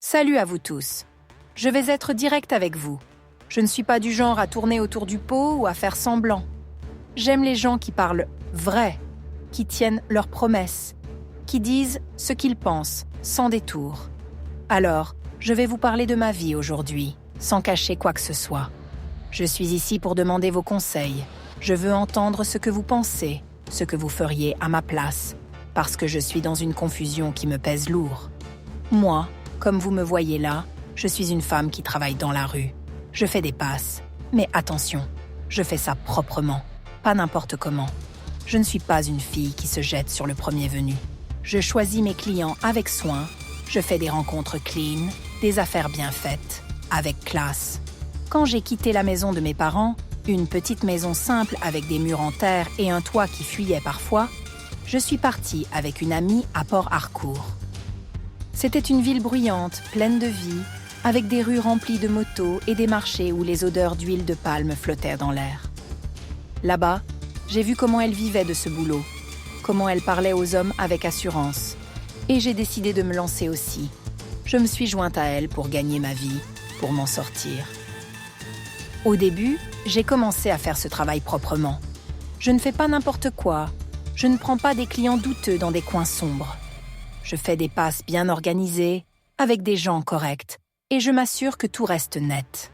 Salut à vous tous. Je vais être direct avec vous. Je ne suis pas du genre à tourner autour du pot ou à faire semblant. J'aime les gens qui parlent vrai, qui tiennent leurs promesses, qui disent ce qu'ils pensent, sans détour. Alors, je vais vous parler de ma vie aujourd'hui, sans cacher quoi que ce soit. Je suis ici pour demander vos conseils. Je veux entendre ce que vous pensez, ce que vous feriez à ma place, parce que je suis dans une confusion qui me pèse lourd. Moi, comme vous me voyez là, je suis une femme qui travaille dans la rue. Je fais des passes, mais attention, je fais ça proprement, pas n'importe comment. Je ne suis pas une fille qui se jette sur le premier venu. Je choisis mes clients avec soin, je fais des rencontres clean, des affaires bien faites, avec classe. Quand j'ai quitté la maison de mes parents, une petite maison simple avec des murs en terre et un toit qui fuyait parfois, je suis partie avec une amie à Port-Harcourt. C'était une ville bruyante, pleine de vie, avec des rues remplies de motos et des marchés où les odeurs d'huile de palme flottaient dans l'air. Là-bas, j'ai vu comment elle vivait de ce boulot, comment elle parlait aux hommes avec assurance. Et j'ai décidé de me lancer aussi. Je me suis jointe à elle pour gagner ma vie, pour m'en sortir. Au début, j'ai commencé à faire ce travail proprement. Je ne fais pas n'importe quoi. Je ne prends pas des clients douteux dans des coins sombres. Je fais des passes bien organisées, avec des gens corrects, et je m'assure que tout reste net.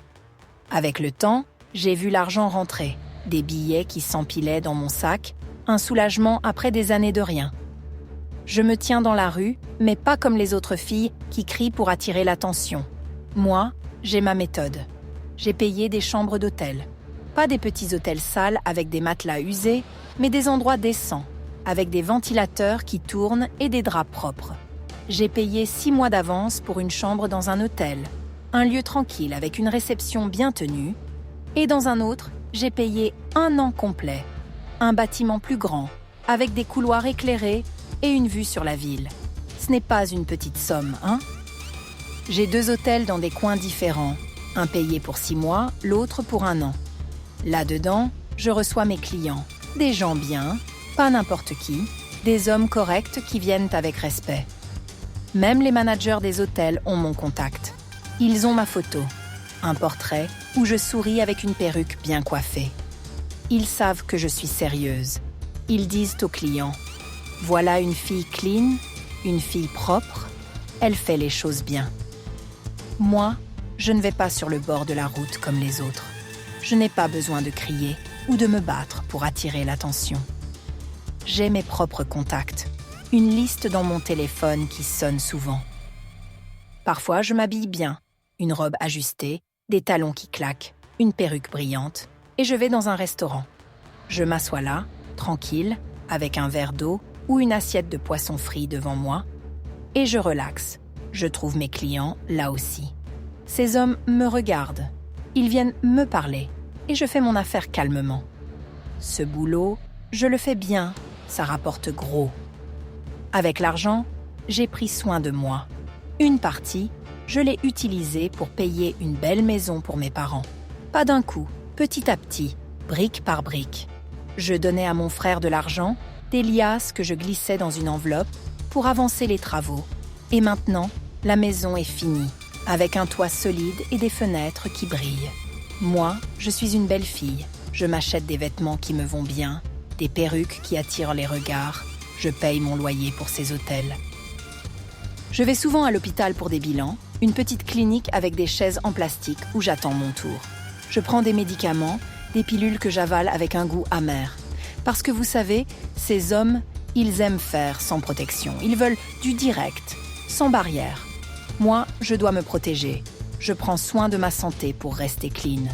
Avec le temps, j'ai vu l'argent rentrer, des billets qui s'empilaient dans mon sac, un soulagement après des années de rien. Je me tiens dans la rue, mais pas comme les autres filles qui crient pour attirer l'attention. Moi, j'ai ma méthode. J'ai payé des chambres d'hôtel. Pas des petits hôtels sales avec des matelas usés, mais des endroits décents, avec des ventilateurs qui tournent et des draps propres. J'ai payé 6 mois d'avance pour une chambre dans un hôtel, un lieu tranquille avec une réception bien tenue, et dans un autre, j'ai payé 1 an complet, un bâtiment plus grand, avec des couloirs éclairés et une vue sur la ville. Ce n'est pas une petite somme, hein? J'ai 2 hôtels dans des coins différents, un payé pour 6 mois, l'autre pour 1 an. Là-dedans, je reçois mes clients, des gens bien, pas n'importe qui, des hommes corrects qui viennent avec respect. Même les managers des hôtels ont mon contact. Ils ont ma photo, un portrait où je souris avec une perruque bien coiffée. Ils savent que je suis sérieuse. Ils disent aux clients « Voilà une fille clean, une fille propre, elle fait les choses bien. » Moi, je ne vais pas sur le bord de la route comme les autres. Je n'ai pas besoin de crier ou de me battre pour attirer l'attention. J'ai mes propres contacts, une liste dans mon téléphone qui sonne souvent. Parfois, je m'habille bien, une robe ajustée, des talons qui claquent, une perruque brillante, et je vais dans un restaurant. Je m'assois là, tranquille, avec un verre d'eau ou une assiette de poisson frit devant moi, et je relaxe. Je trouve mes clients là aussi. Ces hommes me regardent, ils viennent me parler, et je fais mon affaire calmement. Ce boulot, je le fais bien, ça rapporte gros. Avec l'argent, j'ai pris soin de moi. Une partie, je l'ai utilisée pour payer une belle maison pour mes parents. Pas d'un coup, petit à petit, brique par brique. Je donnais à mon frère de l'argent, des liasses que je glissais dans une enveloppe pour avancer les travaux. Et maintenant, la maison est finie, avec un toit solide et des fenêtres qui brillent. Moi, je suis une belle fille. Je m'achète des vêtements qui me vont bien, des perruques qui attirent les regards. Je paye mon loyer pour ces hôtels. Je vais souvent à l'hôpital pour des bilans, une petite clinique avec des chaises en plastique où j'attends mon tour. Je prends des médicaments, des pilules que j'avale avec un goût amer. Parce que vous savez, ces hommes, ils aiment faire sans protection. Ils veulent du direct, sans barrière. Moi, je dois me protéger. Je prends soin de ma santé pour rester clean.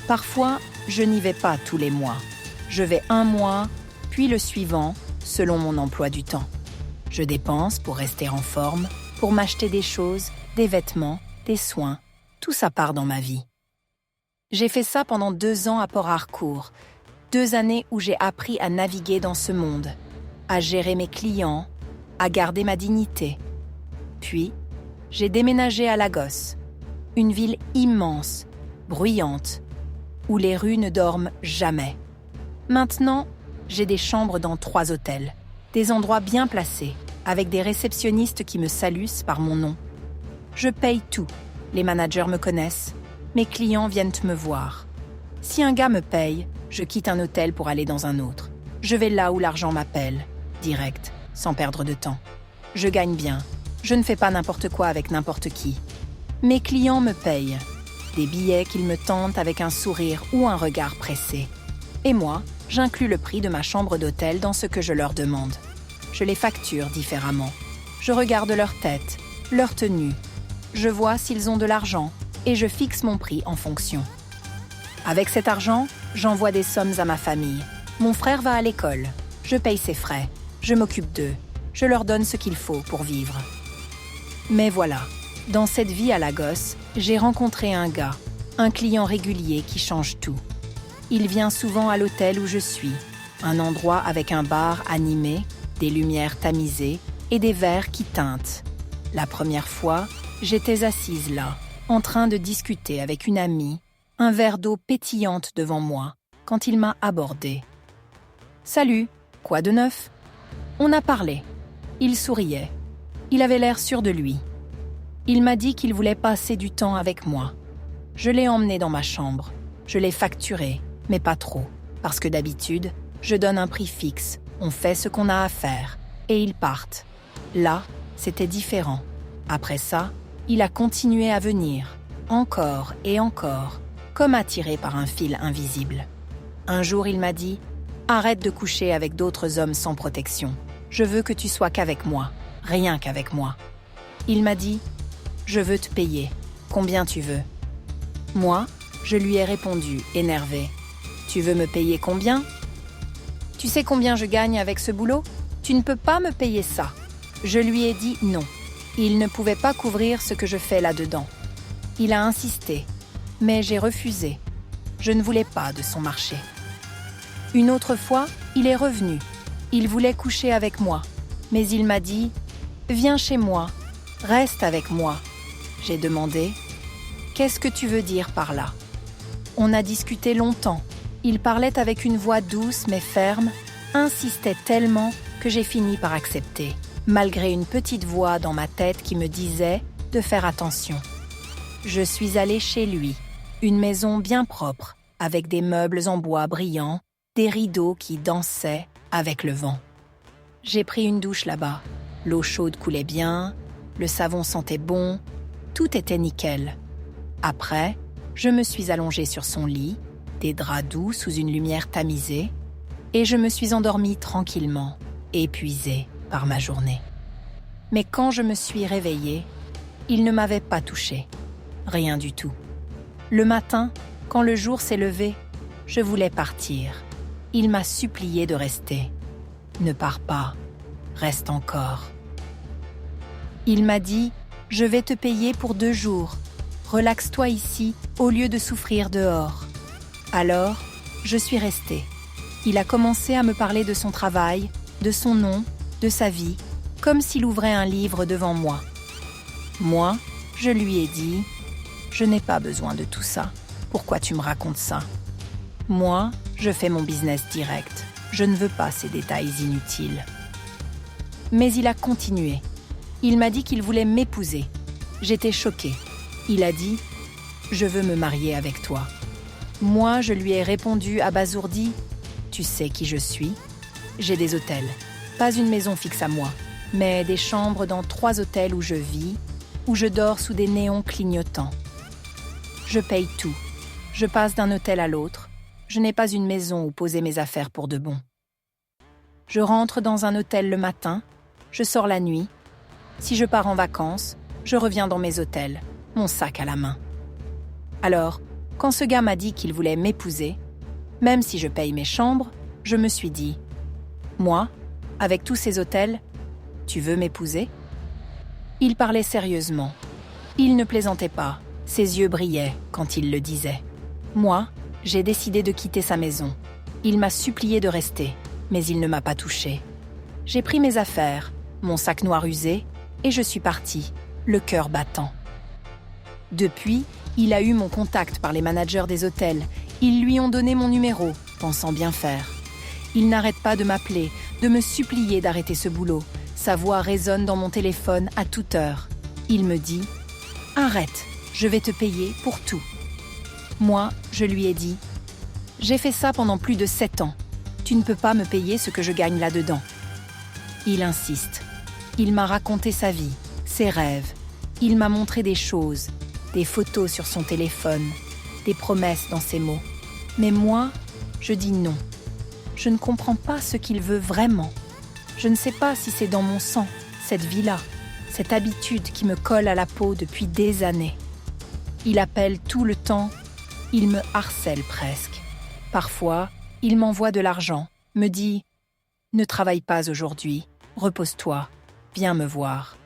Parfois, je n'y vais pas tous les mois. Je vais 1 mois, puis le suivant, selon mon emploi du temps. Je dépense pour rester en forme, pour m'acheter des choses, des vêtements, des soins. Tout ça part dans ma vie. J'ai fait ça pendant 2 ans à Port-Harcourt. 2 années où j'ai appris à naviguer dans ce monde, à gérer mes clients, à garder ma dignité. Puis, j'ai déménagé à Lagos, une ville immense, bruyante, où les rues ne dorment jamais. Maintenant, j'ai des chambres dans 3 hôtels, des endroits bien placés, avec des réceptionnistes qui me saluent par mon nom. Je paye tout. Les managers me connaissent. Mes clients viennent me voir. Si un gars me paye, je quitte un hôtel pour aller dans un autre. Je vais là où l'argent m'appelle, direct, sans perdre de temps. Je gagne bien. Je ne fais pas n'importe quoi avec n'importe qui. Mes clients me payent. Des billets qu'ils me tentent avec un sourire ou un regard pressé. Et moi, j'inclus le prix de ma chambre d'hôtel dans ce que je leur demande. Je les facture différemment. Je regarde leur tête, leur tenue. Je vois s'ils ont de l'argent et je fixe mon prix en fonction. Avec cet argent, j'envoie des sommes à ma famille. Mon frère va à l'école. Je paye ses frais. Je m'occupe d'eux. Je leur donne ce qu'il faut pour vivre. Mais voilà, dans cette vie à la gosse, j'ai rencontré un gars, un client régulier qui change tout. Il vient souvent à l'hôtel où je suis, un endroit avec un bar animé, des lumières tamisées et des verres qui teintent. La première fois, j'étais assise là, en train de discuter avec une amie, un verre d'eau pétillante devant moi, quand il m'a abordée. « Salut, quoi de neuf ?» On a parlé. Il souriait. Il avait l'air sûr de lui. Il m'a dit qu'il voulait passer du temps avec moi. Je l'ai emmené dans ma chambre. Je l'ai facturé, mais pas trop, parce que d'habitude, je donne un prix fixe, on fait ce qu'on a à faire, et ils partent. Là, c'était différent. Après ça, il a continué à venir, encore et encore, comme attiré par un fil invisible. Un jour, il m'a dit « Arrête de coucher avec d'autres hommes sans protection. Je veux que tu sois qu'avec moi, rien qu'avec moi. » Il m'a dit « Je veux te payer. Combien tu veux ?» Moi, je lui ai répondu, énervé. « Tu veux me payer combien ? Tu sais combien je gagne avec ce boulot ? Tu ne peux pas me payer ça. » Je lui ai dit non. Il ne pouvait pas couvrir ce que je fais là-dedans. Il a insisté, mais j'ai refusé. Je ne voulais pas de son marché. Une autre fois, il est revenu. Il voulait coucher avec moi, mais il m'a dit « Viens chez moi, reste avec moi. » J'ai demandé « Qu'est-ce que tu veux dire par là ?» On a discuté longtemps. Il parlait avec une voix douce mais ferme, insistait tellement que j'ai fini par accepter, malgré une petite voix dans ma tête qui me disait de faire attention. Je suis allée chez lui, une maison bien propre, avec des meubles en bois brillants, des rideaux qui dansaient avec le vent. J'ai pris une douche là-bas. L'eau chaude coulait bien, le savon sentait bon, tout était nickel. Après, je me suis allongée sur son lit, des draps doux sous une lumière tamisée, et je me suis endormie tranquillement, épuisée par ma journée. Mais quand je me suis réveillée, il ne m'avait pas touchée. Rien du tout. Le matin, quand le jour s'est levé, je voulais partir. Il m'a supplié de rester. « Ne pars pas, reste encore. » Il m'a dit « Je vais te payer pour 2 jours. Relaxe-toi ici au lieu de souffrir dehors. » Alors, je suis restée. Il a commencé à me parler de son travail, de son nom, de sa vie, comme s'il ouvrait un livre devant moi. Moi, je lui ai dit « Je n'ai pas besoin de tout ça. Pourquoi tu me racontes ça ? Moi, je fais mon business direct. Je ne veux pas ces détails inutiles. » Mais il a continué. Il m'a dit qu'il voulait m'épouser. J'étais choquée. Il a dit « Je veux me marier avec toi. » Moi, je lui ai répondu abasourdie « Tu sais qui je suis ? J'ai des hôtels. Pas une maison fixe à moi, mais des chambres dans 3 hôtels où je vis, où je dors sous des néons clignotants. Je paye tout. Je passe d'un hôtel à l'autre. Je n'ai pas une maison où poser mes affaires pour de bon. Je rentre dans un hôtel le matin, je sors la nuit. Si je pars en vacances, je reviens dans mes hôtels, mon sac à la main. Alors, quand ce gars m'a dit qu'il voulait m'épouser, même si je paye mes chambres, je me suis dit « Moi, avec tous ces hôtels, tu veux m'épouser ?» Il parlait sérieusement. Il ne plaisantait pas, ses yeux brillaient quand il le disait. Moi, j'ai décidé de quitter sa maison. Il m'a supplié de rester, mais il ne m'a pas touchée. J'ai pris mes affaires, mon sac noir usé, et je suis partie, le cœur battant. Depuis, il a eu mon contact par les managers des hôtels. Ils lui ont donné mon numéro, pensant bien faire. Il n'arrête pas de m'appeler, de me supplier d'arrêter ce boulot. Sa voix résonne dans mon téléphone à toute heure. Il me dit Arrête, je vais te payer pour tout. Moi, je lui ai dit, j'ai fait ça pendant plus de 7 ans. Tu ne peux pas me payer ce que je gagne là-dedans. Il insiste. Il m'a raconté sa vie, ses rêves. Il m'a montré des choses, des photos sur son téléphone, des promesses dans ses mots. Mais moi, je dis non. Je ne comprends pas ce qu'il veut vraiment. Je ne sais pas si c'est dans mon sang, cette vie-là, cette habitude qui me colle à la peau depuis des années. Il appelle tout le temps, il me harcèle presque. Parfois, il m'envoie de l'argent, me dit « Ne travaille pas aujourd'hui, repose-toi, viens me voir ».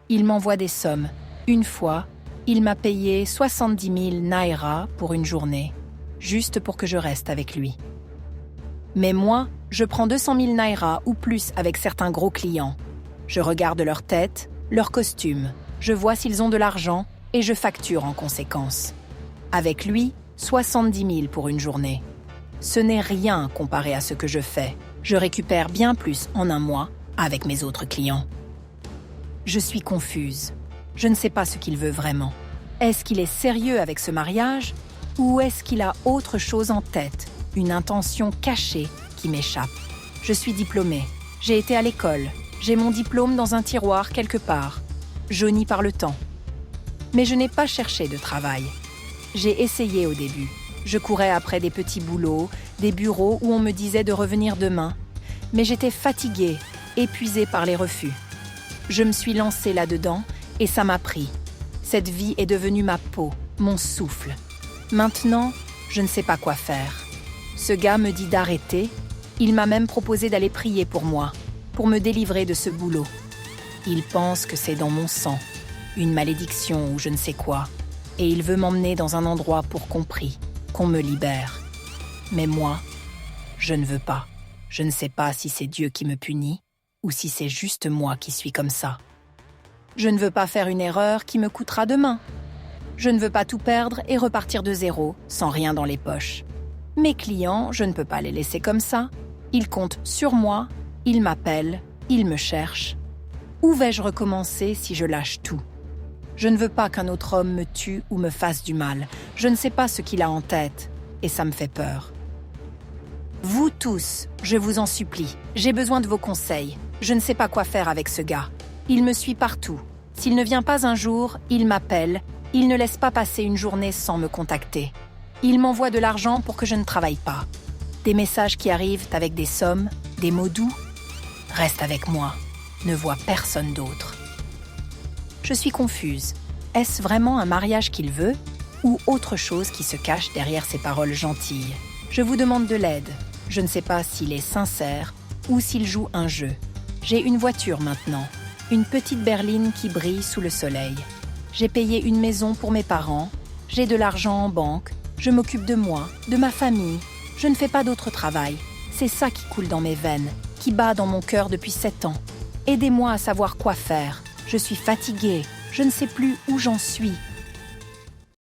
Il m'envoie des sommes. Une fois, il m'a payé 70 000 naira pour une journée, juste pour que je reste avec lui. Mais moi, je prends 200 000 naira ou plus avec certains gros clients. Je regarde leur tête, leur costume, je vois s'ils ont de l'argent et je facture en conséquence. Avec lui, 70 000 pour une journée. Ce n'est rien comparé à ce que je fais. Je récupère bien plus en un mois avec mes autres clients. Je suis confuse. Je ne sais pas ce qu'il veut vraiment. Est-ce qu'il est sérieux avec ce mariage ou est-ce qu'il a autre chose en tête, une intention cachée qui m'échappe? Je suis diplômée. J'ai été à l'école. J'ai mon diplôme dans un tiroir quelque part, jauni par le temps. Mais je n'ai pas cherché de travail. J'ai essayé au début. Je courais après des petits boulots, des bureaux où on me disait de revenir demain. Mais j'étais fatiguée, épuisée par les refus. Je me suis lancée là-dedans et ça m'a pris. Cette vie est devenue ma peau, mon souffle. Maintenant, je ne sais pas quoi faire. Ce gars me dit d'arrêter. Il m'a même proposé d'aller prier pour moi, pour me délivrer de ce boulot. Il pense que c'est dans mon sang, une malédiction ou je ne sais quoi, et il veut m'emmener dans un endroit pour qu'on prie, qu'on me libère. Mais moi, je ne veux pas. Je ne sais pas si c'est Dieu qui me punit ou si c'est juste moi qui suis comme ça. Je ne veux pas faire une erreur qui me coûtera demain. Je ne veux pas tout perdre et repartir de zéro, sans rien dans les poches. Mes clients, je ne peux pas les laisser comme ça. Ils comptent sur moi, ils m'appellent, ils me cherchent. Où vais-je recommencer si je lâche tout? Je ne veux pas qu'un autre homme me tue ou me fasse du mal. Je ne sais pas ce qu'il a en tête, et ça me fait peur. Vous tous, je vous en supplie, j'ai besoin de vos conseils. Je ne sais pas quoi faire avec ce gars. Il me suit partout. S'il ne vient pas un jour, il m'appelle. Il ne laisse pas passer une journée sans me contacter. Il m'envoie de l'argent pour que je ne travaille pas. Des messages qui arrivent avec des sommes, des mots doux. Reste avec moi. Ne vois personne d'autre. Je suis confuse. Est-ce vraiment un mariage qu'il veut ou autre chose qui se cache derrière ces paroles gentilles? Je vous demande de l'aide. Je ne sais pas s'il est sincère ou s'il joue un jeu. J'ai une voiture maintenant, une petite berline qui brille sous le soleil. J'ai payé une maison pour mes parents, j'ai de l'argent en banque, je m'occupe de moi, de ma famille. Je ne fais pas d'autre travail. C'est ça qui coule dans mes veines, qui bat dans mon cœur depuis 7 ans. Aidez-moi à savoir quoi faire. Je suis fatiguée, je ne sais plus où j'en suis.